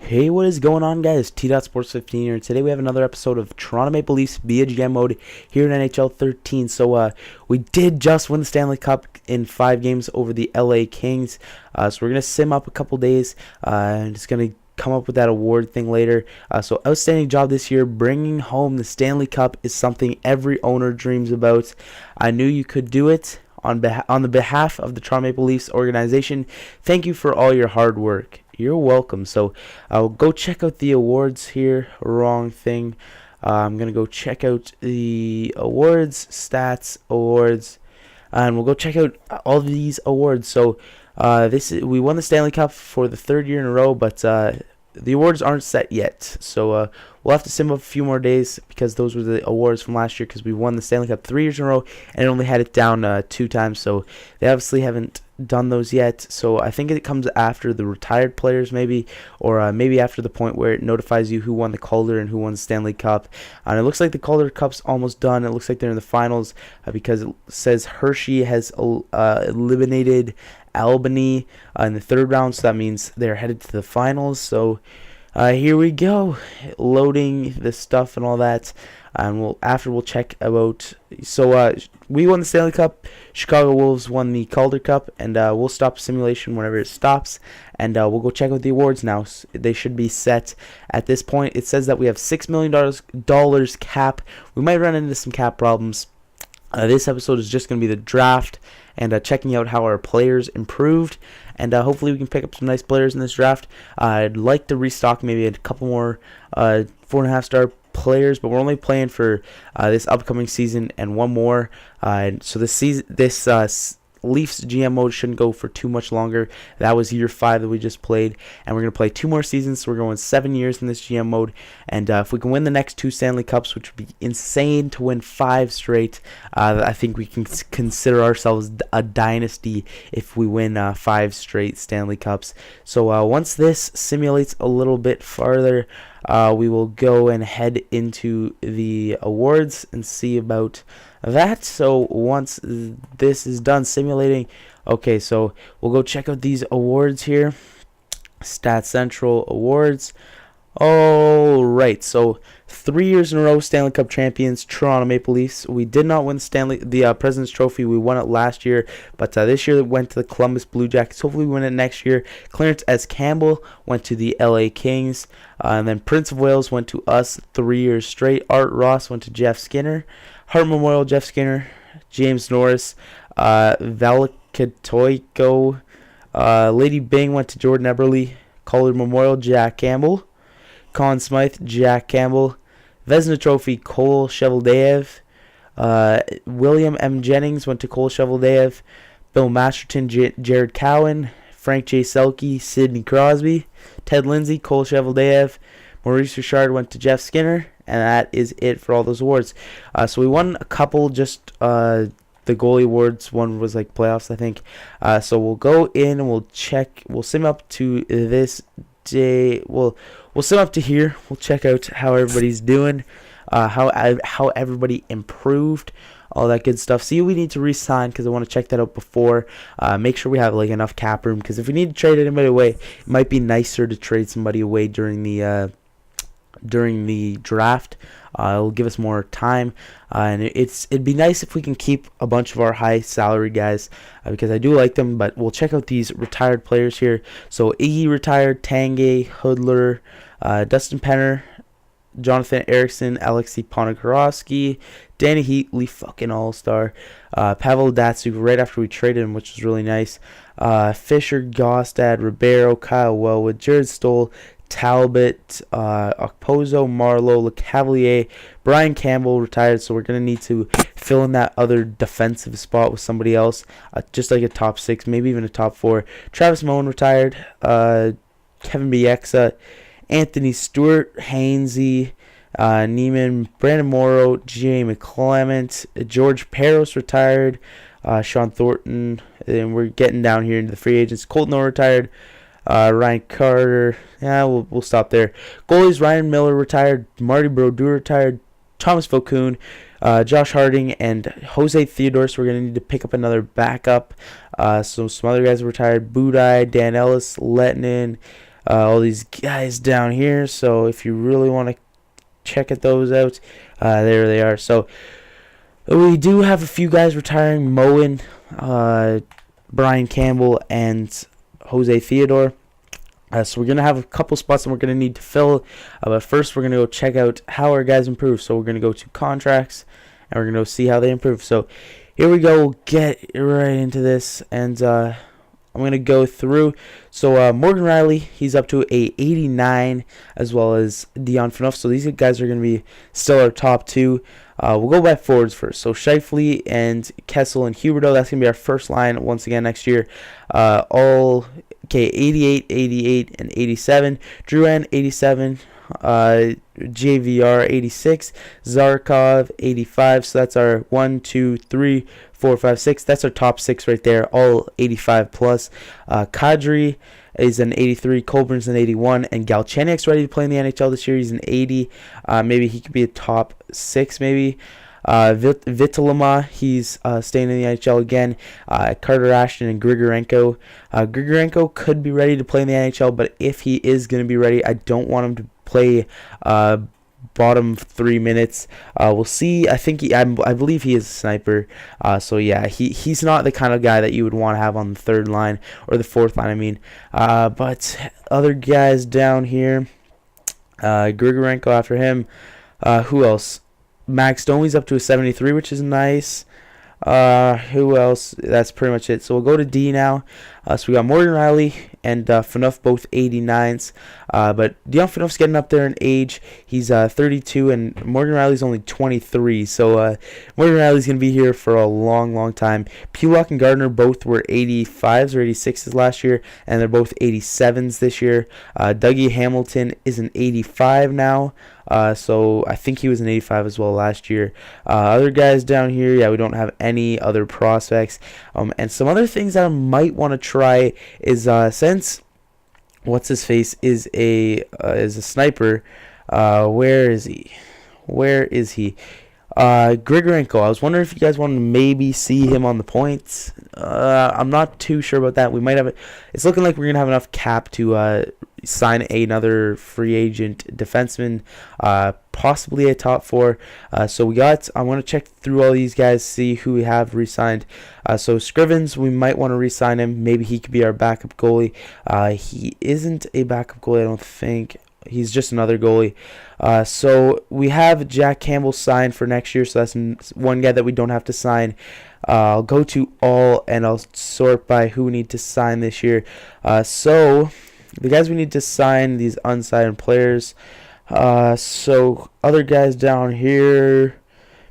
Hey, what is going on, guys? T.Sports15 here. Today we have another episode of Toronto Maple Leafs via GM mode here in NHL 13. We did just win the Stanley Cup in 5 games over the LA Kings. So we're going to sim up a couple days and just going to come up with that award thing later. Outstanding job this year. Bringing home the Stanley Cup is something every owner dreams about. I knew you could do it. On the behalf of the Toronto Maple Leafs organization, thank you for all your hard work. You're welcome. So I'll go check out the awards here. Wrong thing. I'm going to go check out the awards, stats, awards, and we'll go check out all of these awards. So we won the Stanley Cup for the 3rd year in a row, but the awards aren't set yet. So we'll have to sim up a few more days because those were the awards from last year because we won the Stanley Cup 3 years in a row and only had it down 2 times. So they obviously haven't done those yet. So I think it comes after the retired players maybe, or maybe after the point where it notifies you who won the Calder and who won the Stanley Cup. And it looks like the Calder Cup's almost done. It looks like they're in the finals because it says Hershey has eliminated Albany in the 3rd round, so that means they're headed to the finals. So here we go, loading the stuff and all that, and we'll check about. So we won the Stanley Cup. Chicago Wolves won the Calder Cup, and we'll stop simulation whenever it stops, and we'll go check out the awards now. They should be set at this point. It says that we have $6 million cap. We might run into some cap problems. This episode is just going to be the draft and checking out how our players improved, and hopefully we can pick up some nice players in this draft. I'd like to restock maybe a couple more 4.5-star players, but we're only playing for this upcoming season and one more. So this Leafs GM mode shouldn't go for too much longer. That was year 5 that we just played, and we're going to play 2 more seasons, so we're going 7 years in this GM mode. And if we can win the next 2 Stanley Cups, which would be insane to win 5 straight, I think we can consider ourselves a dynasty if we win 5 straight Stanley Cups. So once this simulates a little bit farther, we will go and head into the awards and see about that. So once this is done simulating, okay, so we'll go check out these awards here. Stat Central awards. All right, so 3 years in a row Stanley Cup champions, Toronto Maple Leafs. We did not win the President's Trophy. We won it last year, but this year it went to the Columbus Blue Jackets. Hopefully we win it next year. Clarence S. Campbell went to the LA Kings, and then Prince of Wales went to us 3 years straight. Art Ross went to Jeff Skinner. Hart Memorial, Jeff Skinner. James Norris. Valakatoiko. Lady Bing went to Jordan Eberle. Calder Memorial, Jack Campbell. Conn Smythe, Jack Campbell. Vezina Trophy, Cole Sheveldayev. William M. Jennings went to Cole Sheveldayev. Bill Masterton, Jared Cowan. Frank J. Selke, Sidney Crosby. Ted Lindsay, Cole Sheveldayev. Maurice Richard went to Jeff Skinner. And that is it for all those awards. So we won a couple, just the goalie awards. One was like playoffs, I think. So we'll go in and we'll check. We'll sim up to this day. We'll sim up to here. We'll check out how everybody's doing, how everybody improved, all that good stuff. See, we need to re-sign because I want to check that out before. Make sure we have like enough cap room, because if we need to trade anybody away, it might be nicer to trade somebody away during the draft. It'll give us more time, and it'd be nice if we can keep a bunch of our high salary guys, because I do like them. But we'll check out these retired players here. So Iggy retired, Tanguay, Hoodler, Dustin Penner, Jonathan Erickson, Alexei Ponikarovsky, Danny Heatley, fucking all-star, Pavel Datsuk right after we traded him, which was really nice, Fisher, Gostad, Ribeiro, Kyle Wellwood, Jared Stoll, Talbot, Okposo, Marlowe, LeCavalier, Brian Campbell retired, so we're going to need to fill in that other defensive spot with somebody else, just like a top 6, maybe even a top 4. Travis Moen retired, Kevin Bieksa, Anthony Stewart, Hainsey, Neiman, Brandon Morrow, J. McClement, George Peros retired, Sean Thornton, and we're getting down here into the free agents. Colton Orr retired, Ryan Carter. Yeah, we'll stop there. Goalies: Ryan Miller retired, Marty Brodeur retired, Thomas Vokoun, Josh Harding, and Jose Theodore. So we're going to need to pick up another backup. So some other guys retired: Budai, Dan Ellis, Lettinen, all these guys down here. So if you really want to check those out, there they are. So we do have a few guys retiring: Moen, Brian Campbell, and Jose Theodore. So we're going to have a couple spots that we're going to need to fill. But first, we're going to go check out how our guys improve. So we're going to go to contracts, and we're going to go see how they improve. So here we go. We'll get right into this. And I'm going to go through. So Morgan Riley, he's up to a 89, as well as Dion Phaneuf. So these guys are going to be still our top two. We'll go by forwards first. So Scheifele and Kessel and Huberdeau, that's going to be our first line once again next year. Okay, 88, 88, and 87. Drouin, 87. JVR, 86. Zarkov, 85. So that's our 1, 2, 3, 4, 5, 6. That's our top 6 right there, all 85 plus. Kadri is an 83. Colburn's an 81. And Galchenyuk's ready to play in the NHL this year. He's an 80. Maybe he could be a top 6, maybe. Vitalama, he's staying in the NHL again. Carter Ashton and Grigorenko. Grigorenko could be ready to play in the NHL, but if he is going to be ready, I don't want him to play bottom 3 minutes. We'll see. I believe he is a sniper. So yeah, he's not the kind of guy that you would want to have on the third line or the fourth line. I mean, but other guys down here, Grigorenko after him. Who else? Max Domi's up to a 73, which is nice. Who else? That's pretty much it. So we'll go to D now. So we got Morgan Riley and Phaneuf, both 89s. But Dion Phaneuf's getting up there in age. He's 32, and Morgan Riley's only 23. So Morgan Riley's going to be here for a long, long time. Pulock and Gardner both were 85s or 86s last year, and they're both 87s this year. Dougie Hamilton is an 85 now. So I think he was an 85 as well last year. Other guys down here, yeah, we don't have any other prospects. And some other things that I might want to try is since what's his face is a sniper. Where is he? Grigorenko. I was wondering if you guys want to maybe see him on the points. I'm not too sure about that. We might have it. It's looking like we're gonna have enough cap to sign another free agent defenseman, possibly a top 4. So I want to check through all these guys, see who we have re-signed. So Scrivens, we might want to re-sign him. Maybe he could be our backup goalie. He isn't a backup goalie, I don't think. He's just another goalie. So we have Jack Campbell signed for next year, so that's one guy that we don't have to sign. I'll go to all, and I'll sort by who we need to sign this year. So the guys we need to sign, these unsigned players. So other guys down here,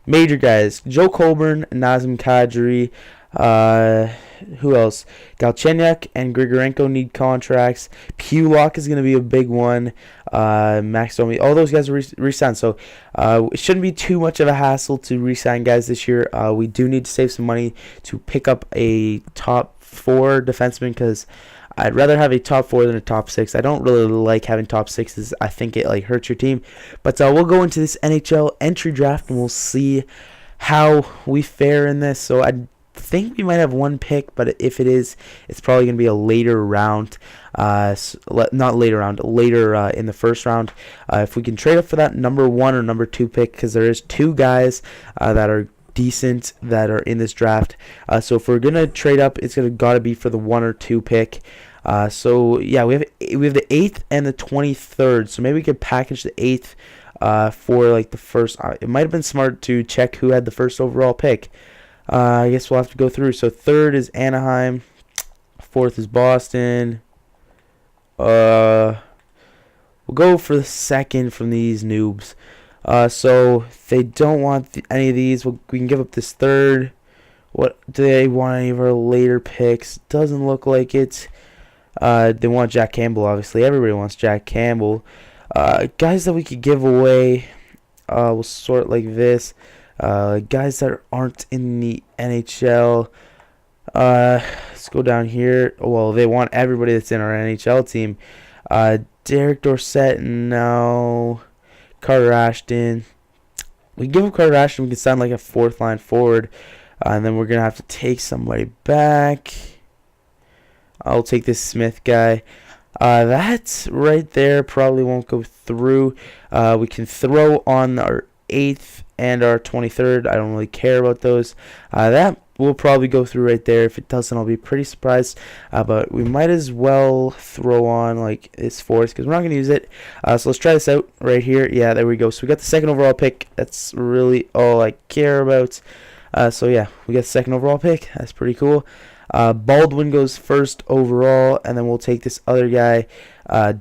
major guys: Joe Colburn, Nazem Kadri. Who else? Galchenyuk and Grigorenko need contracts. Pulock is going to be a big one. Max Domi, all those guys are re-signed. So it shouldn't be too much of a hassle to re-sign guys this year. We do need to save some money to pick up a top 4 defenseman, because I'd rather have a top 4 than a top 6. I don't really like having top 6s. I think it hurts your team. But we'll go into this NHL entry draft, and we'll see how we fare in this. So I think we might have one pick, but if it is, it's probably going to be a later round. Not later round, later in the first round. If we can trade up for that number 1 or number 2 pick, because there is 2 guys that are decent that are in this draft. So if we're going to trade up, it's going to got to be for the 1 or 2 pick. So yeah, we have the 8th and the 23rd. So maybe we could package the 8th for the first. It might have been smart to check who had the first overall pick. I guess we'll have to go through. So 3rd is Anaheim, 4th is Boston. We'll go for the 2nd from these noobs. So if they don't want any of these, we can give up this 3rd. What do they want? Any of our later picks? Doesn't look like it. They want Jack Campbell, obviously. Everybody wants Jack Campbell. Guys that we could give away, we'll sort like this. Guys that aren't in the NHL. Let's go down here. Well, they want everybody that's in our NHL team. Derek Dorsett, no. Carter Ashton. We give up Carter Ashton. We can sign a 4th line forward. And then we're going to have to take somebody back. I'll take this Smith guy. That right there probably won't go through. We can throw on our 8th and our 23rd. I don't really care about those. That will probably go through right there. If it doesn't, I'll be pretty surprised. But we might as well throw on like this 4th because we're not going to use it. So let's try this out right here. Yeah, there we go. So we got the 2nd overall pick. That's really all I care about. So yeah, we got the 2nd overall pick. That's pretty cool. Baldwin goes 1st overall, and then we'll take this other guy,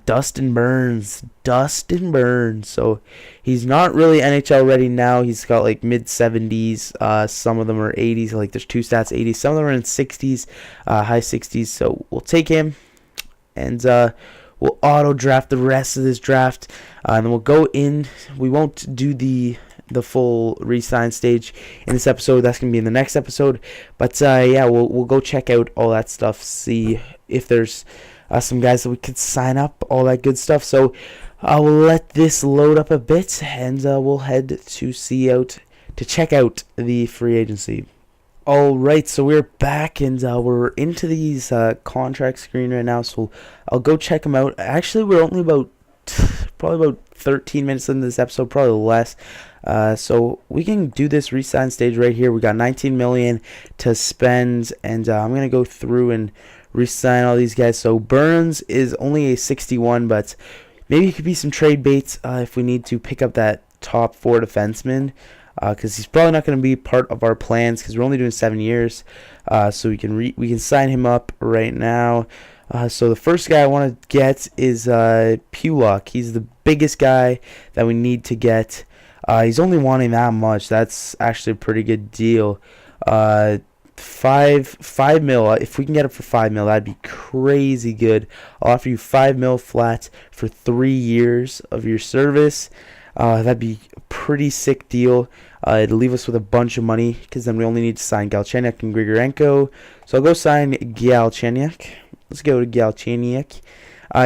Dustin Burns. Dustin Burns. So he's not really NHL ready now. He's got like mid 70s. Some of them are 80s. Like there's 2 stats 80s. Some of them are in 60s, high 60s. So we'll take him, and we'll auto draft the rest of this draft, and then we'll go in. We won't do the full re-sign stage in this episode. That's gonna be in the next episode. But yeah, we'll go check out all that stuff. See if there's some guys that we could sign up. All that good stuff. So we'll let this load up a bit, and we'll head to check out the free agency. Alright, so we're back, and we're into these contract screen right now, so I'll go check them out. Actually, we're only probably about 13 minutes into this episode, probably less. So we can do this re-sign stage right here. We got 19 million to spend, and I'm going to go through and re-sign all these guys. So Burns is only a 61, but maybe it could be some trade baits if we need to pick up that top 4 defenseman. Because he's probably not going to be part of our plans because we're only doing 7 years. So we can sign him up right now. So the first guy I want to get is Pulock. He's the biggest guy that we need to get. He's only wanting that much. That's actually a pretty good deal. 5 mil. If we can get it for 5 mil, that'd be crazy good. I'll offer you 5 mil flat for 3 years of your service. That'd be a pretty sick deal. It'll leave us with a bunch of money because then we only need to sign Galchenyuk and Grigorenko. So I'll go sign Galchenyuk. Let's go to Galchenyuk.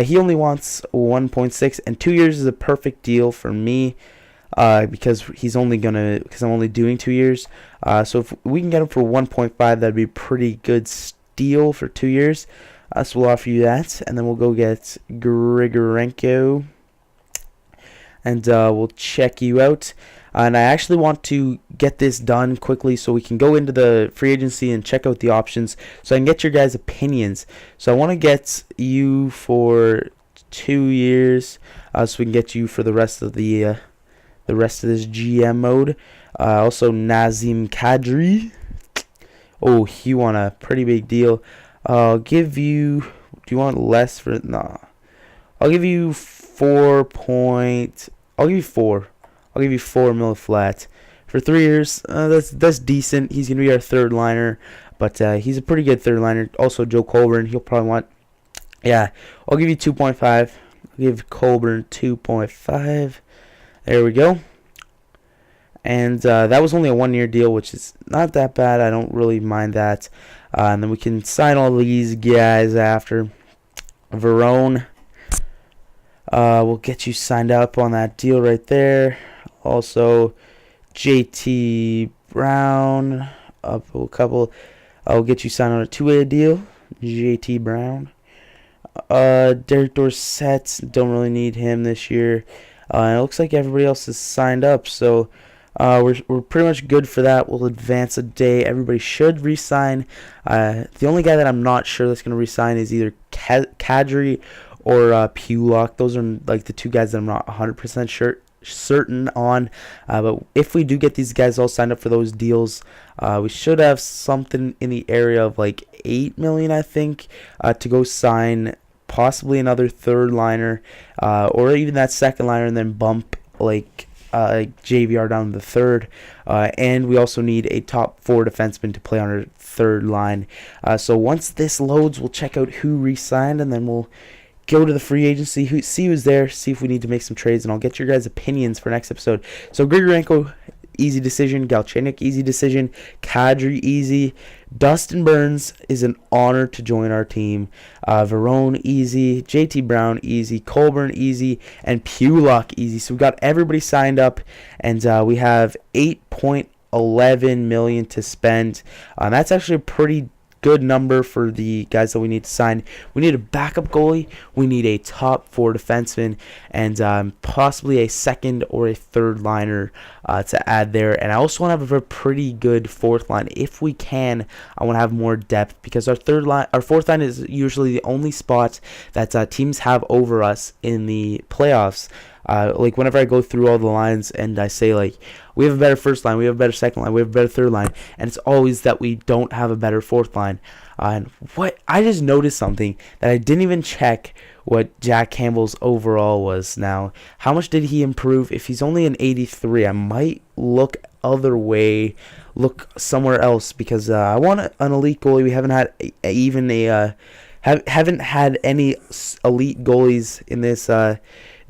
He only wants 1.6, and 2 years is a perfect deal for me because I'm only doing 2 years. So if we can get him for 1.5, that'd be a pretty good steal for 2 years. So we'll offer you that, and then we'll go get Grigorenko. And we'll check you out. And I actually want to get this done quickly so we can go into the free agency and check out the options so I can get your guys' opinions. So I want to get you for 2 years so we can get you for the rest of this GM mode. Also Nazem Kadri. Oh, he won a pretty big deal. I'll give you... Do you want less for... Nah. I'll give you 4. I'll give you 4. I'll give you 4 mil flat for 3 years. That's decent. He's gonna be our 3rd liner, but he's a pretty good 3rd liner. Also, Joe Colburn. He'll probably want. Yeah, I'll give you 2.5. I'll give Colburn 2.5. There we go. And that was only a 1-year deal, which is not that bad. I don't really mind that. And then we can sign all these guys after. Verone. We'll get you signed up on that deal right there. Also, JT Brown. Up a couple. I'll get you signed on a 2-way deal. JT Brown. Derek Dorsett. Don't really need him this year. And it looks like everybody else is signed up. So we're pretty much good for that. We'll advance a day. Everybody should re-sign. The only guy that I'm not sure that's going to re-sign is either Kadri or Pulock. Those are like the 2 guys that I'm not 100% certain on. But if we do get these guys all signed up for those deals, we should have something in the area of like 8 million, I think, to go sign possibly another 3rd liner, or even that 2nd liner, and then bump like JVR down to the 3rd. And we also need a top 4 defenseman to play on our 3rd line. So once this loads, we'll check out who re-signed, and then we'll go to the free agency, see who's there, see if we need to make some trades, and I'll get your guys' opinions for next episode. So Grigorenko, easy decision. Galchenyuk, easy decision. Kadri, easy. Dustin Burns is an honor to join our team. Verone, easy. JT Brown, easy. Colburn, easy. And Pulock, easy. So we got everybody signed up, and we have 8.11 million to spend. That's actually a pretty good number for the guys that we need to sign. We need a backup goalie. We need a top 4 defenseman, and possibly a second or a third liner to add there. And I also want to have a pretty good fourth line if we can. I want to have more depth because our fourth line is usually the only spot that teams have over us in the playoffs. Like whenever I go through all the lines and I say like we have a better first line, we have a better second line, we have a better third line, and it's always that we don't have a better fourth line. And what I just noticed something that I didn't even check what Jack Campbell's overall was. Now, how much did he improve? If he's only an 83, I might look somewhere else because I want an elite goalie. We haven't had haven't had any elite goalies in this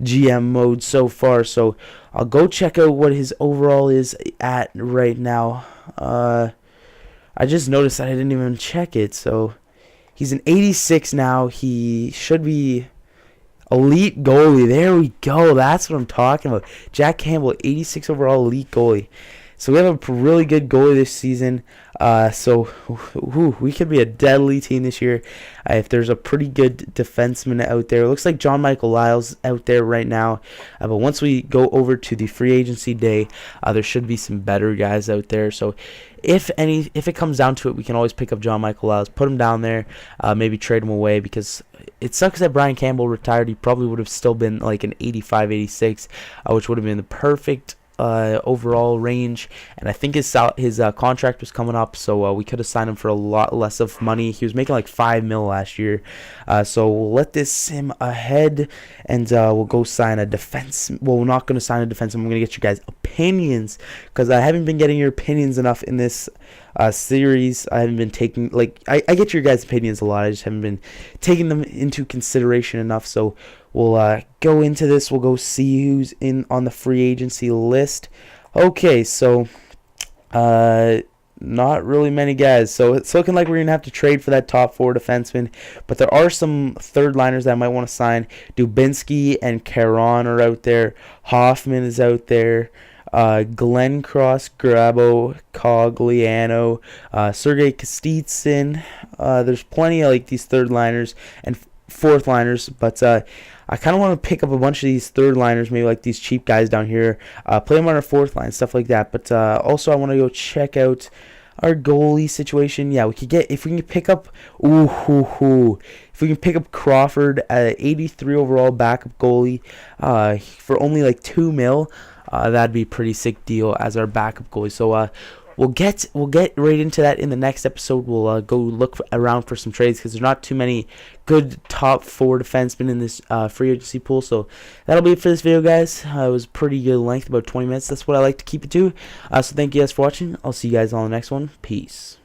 GM mode so far, so I'll go check out what his overall is at right now. I just noticed that I didn't even check it, so he's an 86 now. He should be elite goalie. There we go. That's what I'm talking about. Jack Campbell, 86 overall elite goalie. So we have a really good goalie this season. So we could be a deadly team this year if there's a pretty good defenseman out there. It looks like John Michael Lyle's out there right now. But once we go over to the free agency day, there should be some better guys out there. So if it comes down to it, we can always pick up John Michael Lyles, put him down there, maybe trade him away because it sucks that Brian Campbell retired. He probably would have still been like an 85, 86, which would have been the perfect overall range, and I think his contract was coming up, so we could have signed him for a lot less of money. He was making like $5 million last year, so we'll let this sim ahead, and we'll go sign a defense. Well, we're not going to sign a defense. I'm going to get you guys opinions because I haven't been getting your opinions enough in this series. I haven't been taking I get your guys' opinions a lot. I just haven't been taking them into consideration enough. So we'll go into this. We'll go see who's in on the free agency list. Okay, so not really many guys. So it's looking like we're going to have to trade for that top 4 defenseman. But there are some third liners that I might want to sign. Dubinsky and Caron are out there. Hoffman is out there. Glenncross, Grabo, Cogliano, Sergei Kostitsyn. There's plenty of like these third liners and fourth liners, but I kind of want to pick up a bunch of these third liners, maybe like these cheap guys down here, play them on our fourth line, stuff like that. But also I want to go check out our goalie situation. Yeah, if we can pick up Crawford at 83 overall backup goalie for only like $2 million. That'd be a pretty sick deal as our backup goalie. So we'll get right into that in the next episode. We'll go look around for some trades because there's not too many good top 4 defensemen in this free agency pool. So that'll be it for this video, guys. It was pretty good length, about 20 minutes. That's what I like to keep it to. So thank you guys for watching. I'll see you guys on the next one. Peace.